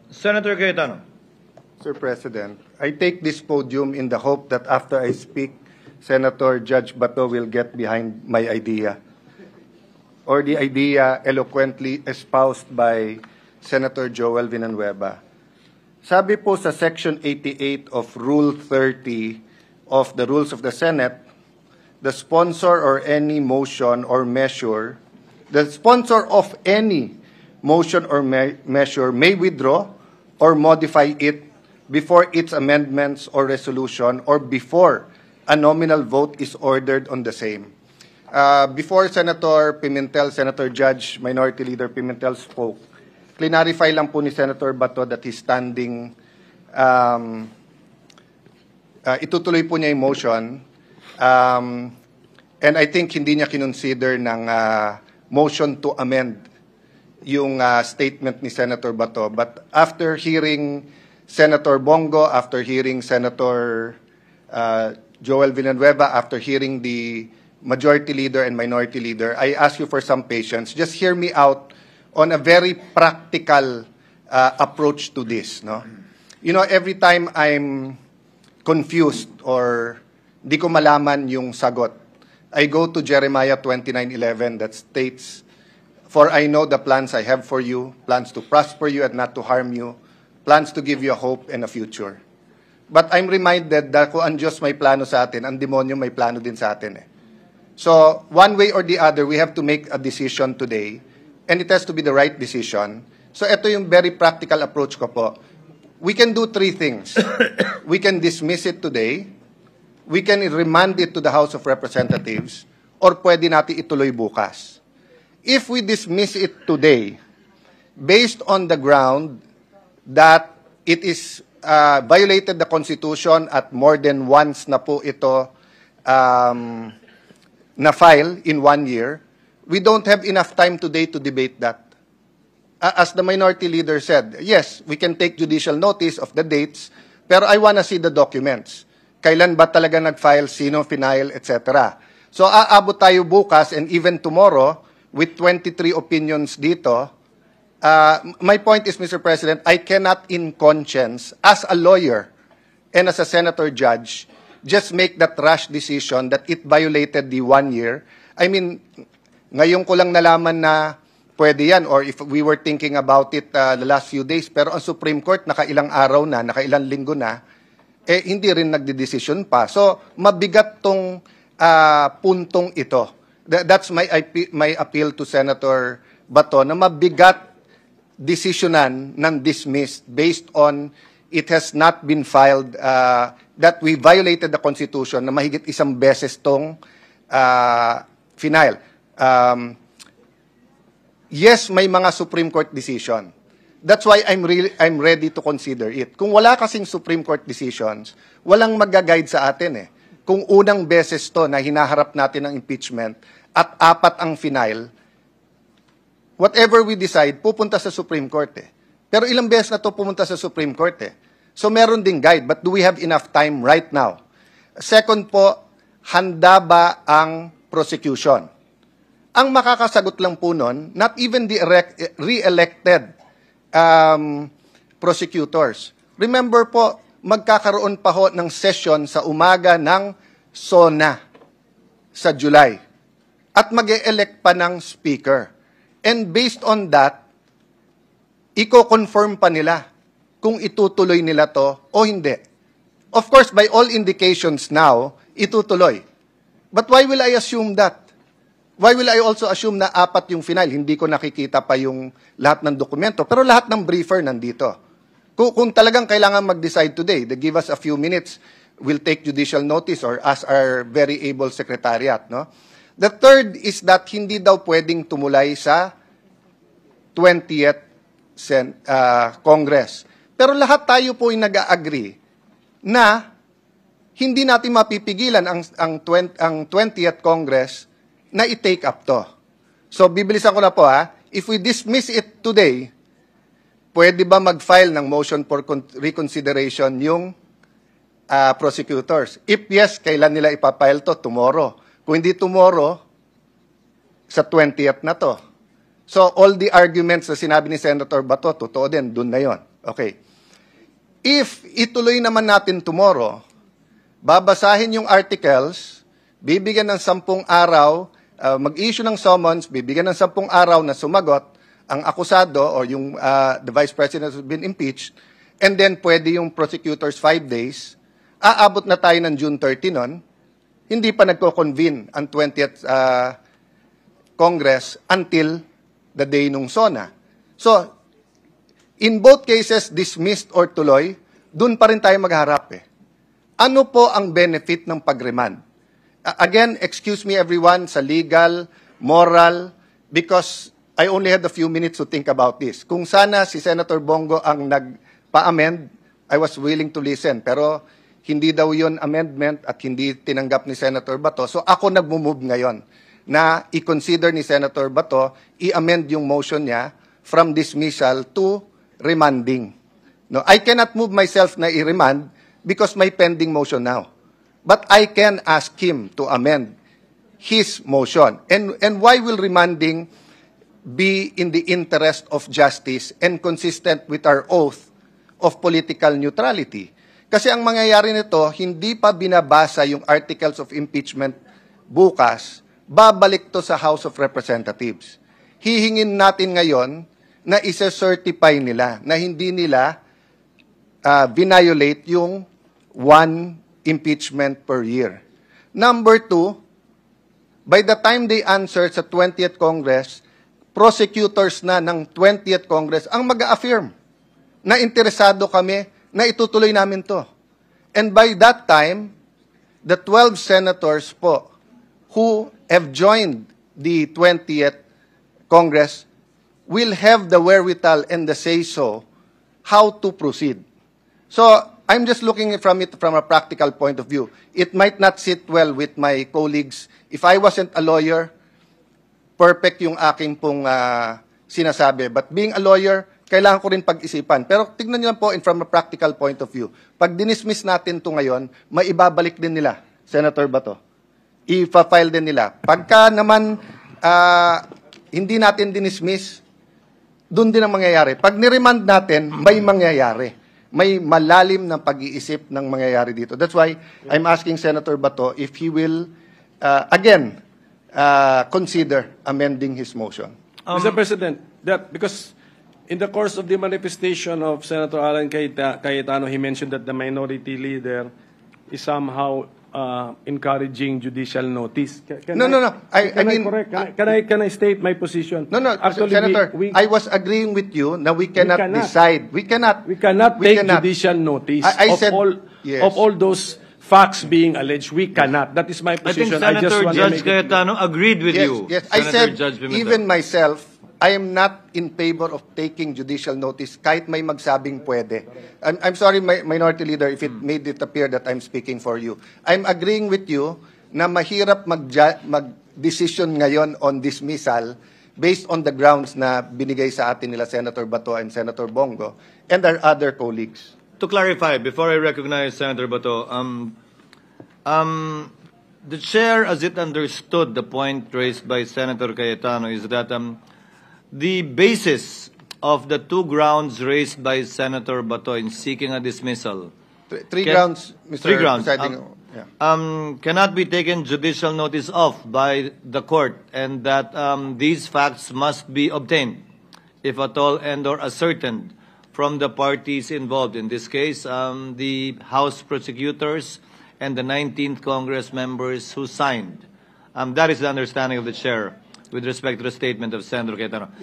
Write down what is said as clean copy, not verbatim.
Senator Cayetano. Sir President, I take this podium in the hope that after I speak, Senator Judge Bato will get behind my idea, or the idea eloquently espoused by Senator Joel Villanueva. Sabi po sa Section 88 of Rule 30 of the Rules of the Senate, the sponsor of any motion or measure may withdraw or modify it before its amendments or resolution or before a nominal vote is ordered on the same. Before Senator Pimentel, Senator Judge, Minority Leader Pimentel spoke, clarify lang po ni Senator Bato that he's standing, itutuloy po niya yung motion, and I think hindi niya kinonsider ng motion to amend yung statement ni Senator Bato. But after hearing Senator Bongo, after hearing Senator Joel Villanueva, after hearing the Majority Leader and Minority Leader, I ask you for some patience. Just hear me out on a very practical approach to this. No? You know, every time I'm confused or di ko malaman yung sagot, I go to Jeremiah 29:11 that states, "For I know the plans I have for you, plans to prosper you and not to harm you, plans to give you a hope and a future." But I'm reminded that kung ang Diyos may plano sa atin, ang demonyo may plano din sa atin. So, one way or the other, we have to make a decision today, and it has to be the right decision. So, ito yung very practical approach ko po. We can do three things. We can dismiss it today, we can remand it to the House of Representatives, or pwede natin ituloy bukas. If we dismiss it today, based on the ground that it is violated the Constitution at more than once na po ito na-file in 1 year, we don't have enough time today to debate that. As the Minority Leader said, yes, we can take judicial notice of the dates, pero I wanna see the documents. Kailan ba talaga nag-file, sino final, etc. So aabot tayo bukas and even tomorrow with 23 opinions dito. My point is, Mr. President, I cannot in conscience, as a lawyer and as a senator judge, just make that rash decision that it violated the 1 year. I mean, ngayon ko lang nalaman na pwede yan, or if we were thinking about it the last few days, pero ang Supreme Court nakailang araw na, nakailang linggo na, hindi rin nagdidesisyon pa. So, mabigat tong puntong ito. That's my appeal to Senator Bato, na mabigat desisyonan ng dismissed based on it has not been filed, that we violated the Constitution na mahigit isang beses tong final. Yes, may mga Supreme Court decision. That's why I'm ready to consider it. Kung wala kasing Supreme Court decisions, walang mag-guide sa atin . Kung unang beses to na hinaharap natin ng impeachment at 4 ang final, whatever we decide, pupunta sa Supreme Court . Pero ilang beses na to pumunta sa Supreme Court . So meron ding guide, but do we have enough time right now? Second po, handa ba ang prosecution? Ang makakasagot lang po nun, not even the re-elected prosecutors. Remember po, magkakaroon pa ho ng session sa umaga ng SONA sa July. At mag-e-elect pa ng speaker. And based on that, i-confirm pa nila kung itutuloy nila to o hindi. Of course, by all indications now, itutuloy. But why will I assume that? Why will I also assume na 4 yung final? Hindi ko nakikita pa yung lahat ng dokumento. Pero lahat ng briefer nandito. Kung talagang kailangan mag-decide today, they give us a few minutes, we'll take judicial notice or ask our very able secretariat. No? The third is that hindi daw pwedeng tumulay sa 20th Congress. Pero lahat tayo po ay nag-agree na hindi natin mapipigilan ang 20th Congress na i-take up to. So, bibilisan ko na po If we dismiss it today, pwede ba mag-file ng motion for reconsideration yung prosecutors? If yes, kailan nila ipapile to? Tomorrow. Kung hindi tomorrow, sa 20th na to. So all the arguments na sinabi ni Senator Bato, totoo din, dun na yon. Okay. If ituloy naman natin tomorrow, babasahin yung articles, bibigyan ng 10 araw, mag-issue ng summons, bibigyan ng 10 araw na sumagot ang akusado or yung the Vice President has been impeached, and then pwede yung prosecutors 5 days, aabot na tayo ng June 30 nun, hindi pa nagko-convene ang 20th Congress until the day nung SONA. So, in both cases, dismissed or tuloy, dun pa rin tayo magharap eh. Ano po ang benefit ng pag-remand? Again, excuse me everyone sa legal, moral, because I only had a few minutes to think about this. Kung sana si Senator Bongo ang nagpa-amend, I was willing to listen. Pero hindi daw yun amendment at hindi tinanggap ni Senator Bato. So ako nagmumove ngayon na i-consider ni Senator Bato, i-amend yung motion niya from dismissal to remanding. No, I cannot move myself na i-remand because may pending motion now. But I can ask him to amend his motion. And why will remanding be in the interest of justice and consistent with our oath of political neutrality? Kasi ang mangyayari nito, hindi pa binabasa yung articles of impeachment bukas, babalik to sa House of Representatives. Hihingin natin ngayon na isa-certify nila na hindi nila violate yung 1 impeachment per year. Number 2, by the time they answer sa 20th Congress, prosecutors na ng 20th Congress ang mag-affirm na interesado kami na itutuloy namin to. And by that time, the 12 senators po who have joined the 20th Congress will have the wherewithal and the say-so how to proceed. So, I'm just looking from it from a practical point of view. It might not sit well with my colleagues. If I wasn't a lawyer, perfect yung aking pong sinasabi. But being a lawyer, kailangan ko rin pag-isipan. Pero tignan niyo lang po from a practical point of view. Pag dinismiss natin to ngayon, may ibabalik din nila, Senator Bato. I-file din nila. Pagka naman hindi natin dinismiss, doon din ang mangyayari. Pag niremand natin, may mangyayari. May malalim na pag-iisip ng mangyayari dito. That's why I'm asking Senator Bato if he will, again, consider amending his motion. Mr. President, because in the course of the manifestation of Senator Alan Cayetano, he mentioned that the minority leader is somehow encouraging judicial notice. No. I mean, can I state my position? No, actually, Senator, I was agreeing with you that we cannot decide. We cannot take judicial notice of all those facts being alleged. We cannot. That is my position. I think Senator Judge Cayetano agreed with you. Yes, I said, even myself, I am not in favor of taking judicial notice kahit may magsabing pwede. I'm sorry, Minority Leader, if it made it appear that I'm speaking for you. I'm agreeing with you na mahirap mag-decision ngayon on dismissal based on the grounds na binigay sa atin nila Senator Bato and Senator Bongo and our other colleagues. To clarify, before I recognize Senator Bato, the chair, as it understood the point raised by Senator Cayetano, is that the basis of the 2 grounds raised by Senator Bato in seeking a dismissal. Three grounds, Mr. 3 grounds. Presiding. Cannot be taken judicial notice of by the court, and that these facts must be obtained, if at all, and/or ascertained from the parties involved. In this case, the House prosecutors and the 19th Congress members who signed. That is the understanding of the chair with respect to the statement of Senator Cayetano.